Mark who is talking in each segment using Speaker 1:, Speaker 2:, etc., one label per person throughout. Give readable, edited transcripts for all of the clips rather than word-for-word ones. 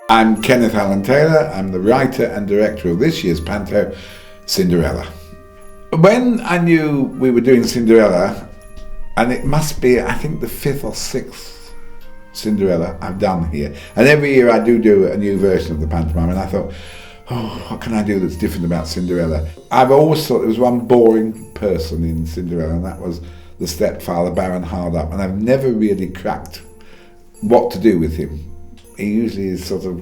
Speaker 1: I'm Kenneth Alan Taylor. I'm the writer and director of this year's panto, Cinderella. When I knew we were doing Cinderella, and it must be, I think, the fifth or sixth Cinderella I've done here, and every year I do a new version of the pantomime, and I thought, oh, what can I do that's different about Cinderella? I've always thought there was one boring person in Cinderella, and that was the stepfather, Baron Hardup, and I've never really cracked what to do with him. He usually is sort of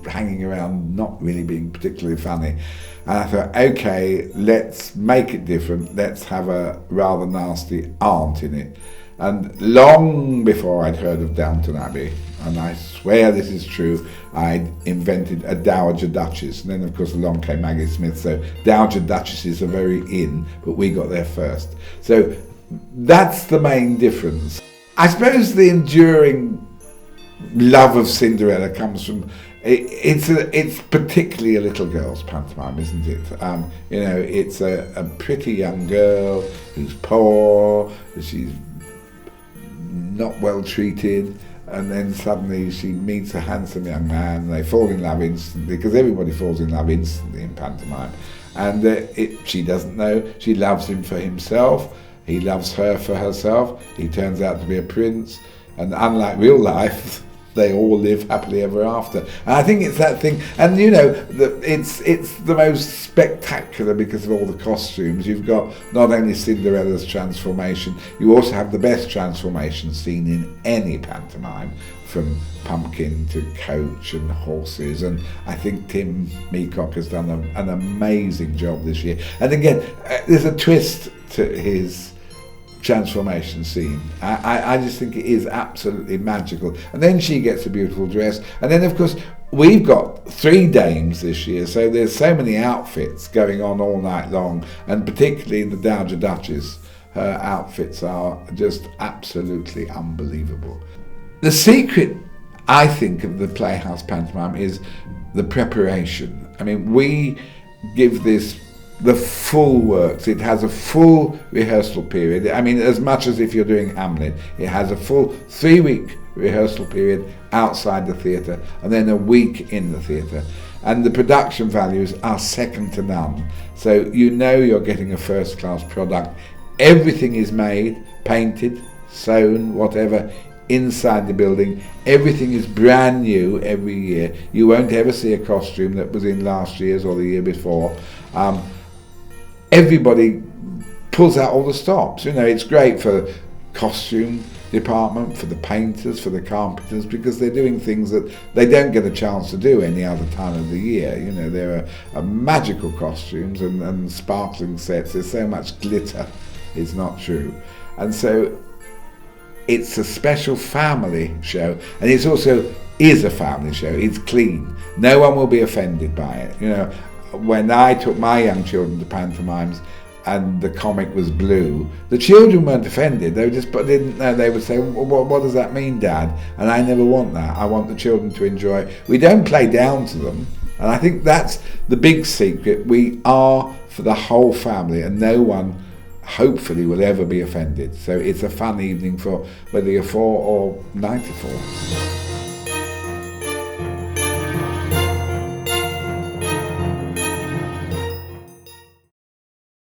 Speaker 1: hanging around, not really being particularly funny. And I thought, okay, let's make it different. Let's have a rather nasty aunt in it. And long before I'd heard of Downton Abbey, and I swear this is true, I'd invented a Dowager Duchess. And then, of course, along came Maggie Smith. So Dowager Duchesses are very in, but we got there first. So that's the main difference. I suppose the enduring love of Cinderella comes from it's particularly a little girl's pantomime, isn't it? It's a pretty young girl who's poor, she's not well treated, and then suddenly she meets a handsome young man, and they fall in love instantly, because everybody falls in love instantly in pantomime, and she doesn't know, she loves him for himself, he loves her for herself, he turns out to be a prince, and unlike real life, they all live happily ever after. And I think it's that thing, and it's the most spectacular because of all the costumes. You've got not only Cinderella's transformation, you also have the best transformation seen in any pantomime, from pumpkin to coach and horses, and I think Tim Meacock has done an amazing job this year. And again, there's a twist to his transformation scene. I just think it is absolutely magical. And then she gets a beautiful dress, and then of course we've got 3 dames this year, so there's so many outfits going on all night long, and particularly the Dowager Duchess, her outfits are just absolutely unbelievable. The secret, I think, of the Playhouse pantomime is the preparation. I mean, we give this the full works. It has a full rehearsal period. I mean, as much as if you're doing Hamlet. It has a full 3-week rehearsal period outside the theatre, and then a week in the theatre. And the production values are second to none. So you know you're getting a first-class product. Everything is made, painted, sewn, whatever, inside the building. Everything is brand new every year. You won't ever see a costume that was in last year's or the year before. Everybody pulls out all the stops. It's great for the costume department, for the painters, for the carpenters, because they're doing things that they don't get a chance to do any other time of the year. There are magical costumes and sparkling sets. There's so much glitter, it's not true. And so it's a special family show, and it's also is a family show. It's clean. No one will be offended by it. When I took my young children to pantomimes and the comic was blue, the children weren't offended. They didn't know. They would say, well, what does that mean, Dad? And I never want that. I want the children to enjoy. We don't play down to them. And I think that's the big secret. We are for the whole family, and no one, hopefully, will ever be offended. So it's a fun evening for whether you're 4 or 94.